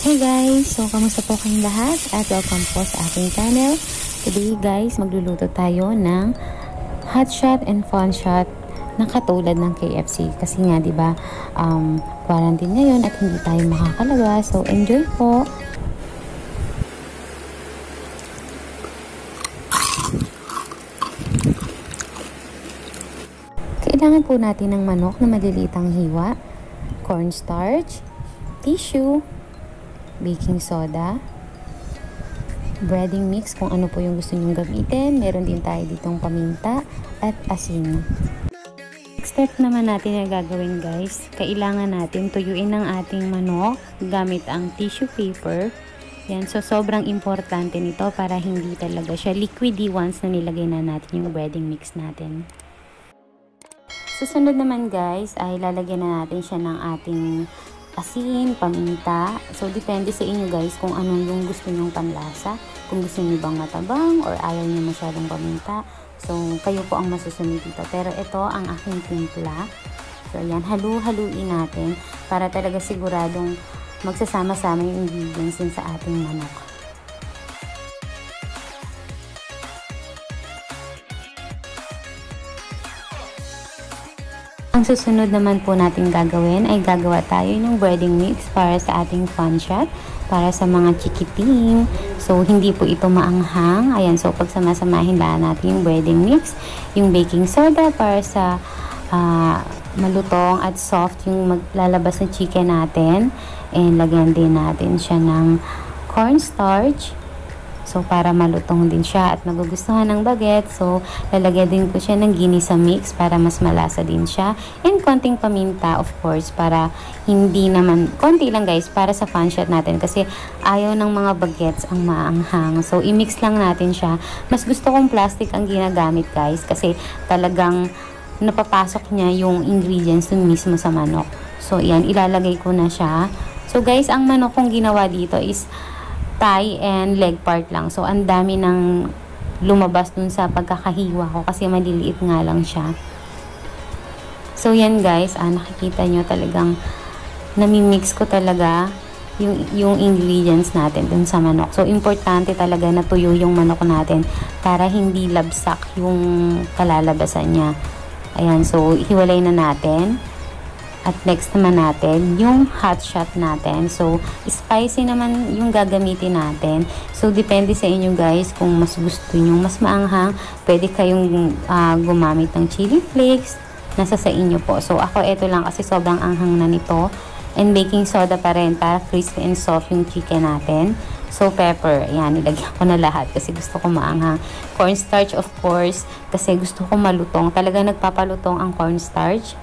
Hey guys! So, kamusta po kayong lahat? At welcome po sa aking channel. Today guys, magluluto tayo ng hot shot and fun shot na katulad ng KFC. Kasi nga, di ba, quarantine ngayon at hindi tayo makakalabas. So, enjoy po! Kailangan po natin ng manok na malilitang hiwa, cornstarch, tissue, baking soda, breading mix kung ano po yung gusto nyong gamitin. Meron din tayo ditong paminta at asin. Next step naman natin na gagawin guys, kailangan natin tuyuin ang ating manok gamit ang tissue paper. Yan, so sobrang importante nito para hindi talaga siya liquidy once na nilagay na natin yung breading mix natin. Susunod naman guys ay lalagyan na natin siya ng ating asin, paminta. So, depende sa inyo guys kung ano yung gusto nyong panlasa. Kung gusto nyo bang matabang or ayaw nyo masyadong paminta. So, kayo po ang masusunod dito. Pero ito ang aking timpla. So, ayan, halu-haluin natin para talaga siguradong magsasama-sama yung ingredients din sa ating manok. Ang susunod naman po natin gagawin ay gagawa tayo ng breading mix para sa ating fun shot, para sa mga chikiting. So, hindi po ito maanghang. Ayan, so pagsamasamahin lang natin yung breading mix, yung baking soda para sa malutong at soft yung maglalabas na chicken natin. And lagyan din natin siya ng cornstarch. So, para malutong din siya at magugustuhan ng baget. So, lalagyan din ko siya ng ginisa mix para mas malasa din siya. And konting paminta, of course, para hindi naman, konti lang guys, para sa fun shot natin. Kasi ayaw ng mga bagets ang maanghang. So, i-mix lang natin siya. Mas gusto kong plastic ang ginagamit guys. Kasi talagang napapasok niya yung ingredients dun mismo sa manok. So, yan, ilalagay ko na siya. So, guys, ang manok kong ginawa dito is thigh and leg part lang. So, ang dami ng lumabas dun sa pagkakahiwa ko kasi maliliit nga lang siya. So, yan guys. Nakikita nyo talagang namimix ko talaga yung ingredients natin dun sa manok. So, importante talaga na tuyo yung manok natin para hindi labsak yung kalalabasan niya. Ayan. So, hiwalay na natin. At next naman natin, yung hot shot natin. So, spicy naman yung gagamitin natin. So, depende sa inyo guys kung mas gusto nyo mas maanghang. Pwede kayong gumamit ng chili flakes. Nasa sa inyo po. So, ako ito lang kasi sobrang anghang na nito. And baking soda pa rin para crispy and soft yung chicken natin. So, pepper. Ayan, nilagyan ko na lahat kasi gusto ko maanghang. Cornstarch of course kasi gusto ko malutong. Talaga nagpapalutong ang cornstarch.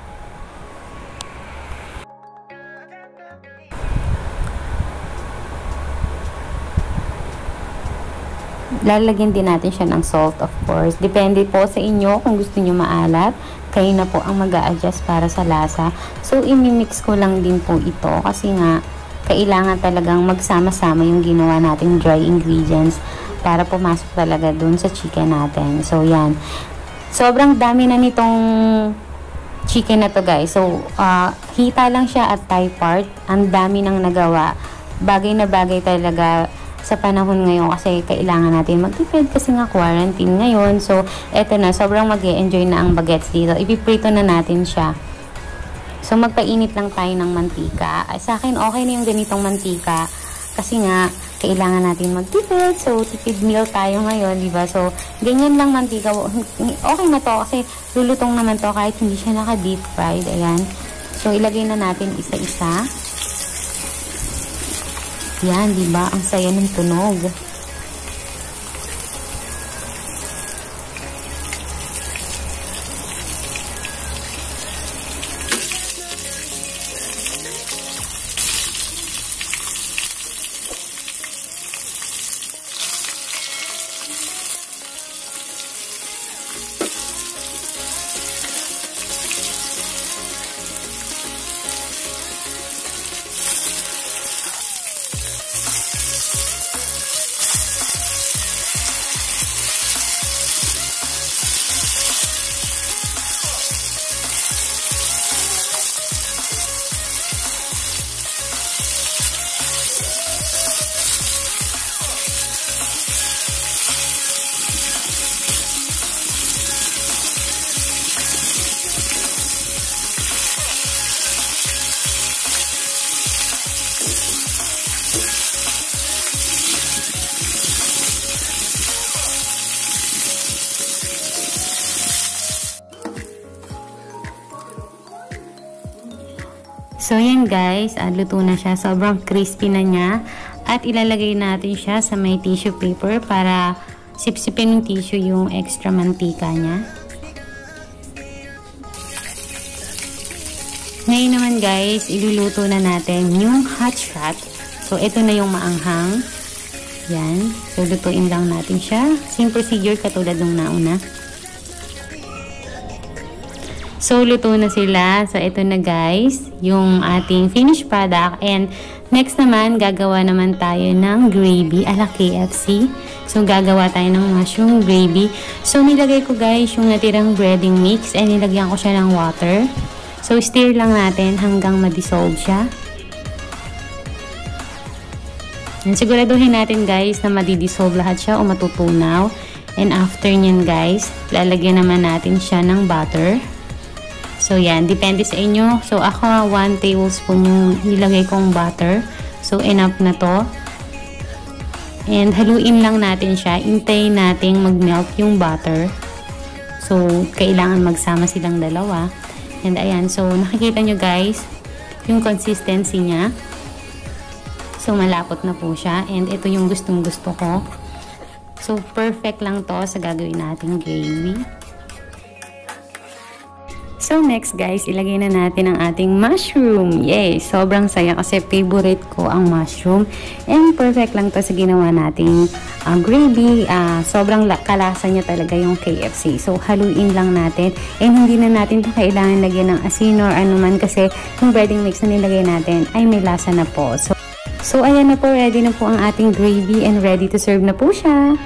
Lalagyan din natin siya ng salt, of course. Depende po sa inyo kung gusto nyo maalat. Kayo na po ang mag-a-adjust para sa lasa. So, imimix ko lang din po ito kasi nga, kailangan talagang magsama-sama yung ginawa nating dry ingredients para pumasok talaga dun sa chicken natin. So, yan. Sobrang dami na nitong chicken na to guys. So, hita lang siya at thigh part. Ang dami nang nagawa. Bagay na bagay talaga sa panahon ngayon kasi kailangan natin magtipid kasi nga quarantine ngayon. So, eto na. Sobrang mag-e-enjoy na ang bagets dito. Ipiprito na natin siya. So, magpainit lang tayo ng mantika. Sa akin, okay na yung ganitong mantika kasi nga, kailangan natin magtipid. So, tipid meal tayo ngayon, diba? So, ganyan lang mantika. Okay na to kasi lulutong naman to kahit hindi siya naka-deep fried. Ayan. So, ilagay na natin isa-isa. Yan, diba? Ang saya ng tunog. So, yan guys, luto na siya. Sobrang crispy na niya. At ilalagay natin siya sa may tissue paper para sipsipin ng tissue yung extra mantika niya. Ngayon naman guys, iluluto na natin yung hot shot. So, ito na yung maanghang. Yan. So, lutuin lang natin siya. Same procedure katulad ng nauna. So, luto na sila. So, ito na guys, yung ating finished product. And, next naman, gagawa naman tayo ng gravy ala KFC. So, gagawa tayo ng mushroom gravy. So, nilagay ko guys yung natirang breading mix and nilagyan ko siya ng water. So, stir lang natin hanggang ma-dissolve siya. And, siguraduhin natin guys na madi-dissolve lahat siya o matutunaw. And, after nyan guys, lalagyan naman natin siya ng butter. So, yan. Depende sa inyo. So, ako 1 tablespoon yung nilagay kong butter. So, enough na to. And, haluin lang natin siya. Hintayin natin mag-melt yung butter. So, kailangan magsama silang dalawa. And, ayan. So, nakikita nyo guys, yung consistency niya. So, malapot na po siya. And, ito yung gustong-gusto ko. So, perfect lang to sa gagawin nating gravy. So, next guys, ilagay na natin ang ating mushroom. Yay! Sobrang saya kasi favorite ko ang mushroom. And perfect lang to sa ginawa nating gravy. Sobrang kalasa niya talaga yung KFC. So, haluin lang natin. And hindi na natin ito kailangan lagyan ng asin or anuman kasi yung breading mix na nilagay natin ay may lasa na po. So, ayan na po. Ready na po ang ating gravy and ready to serve na po siya.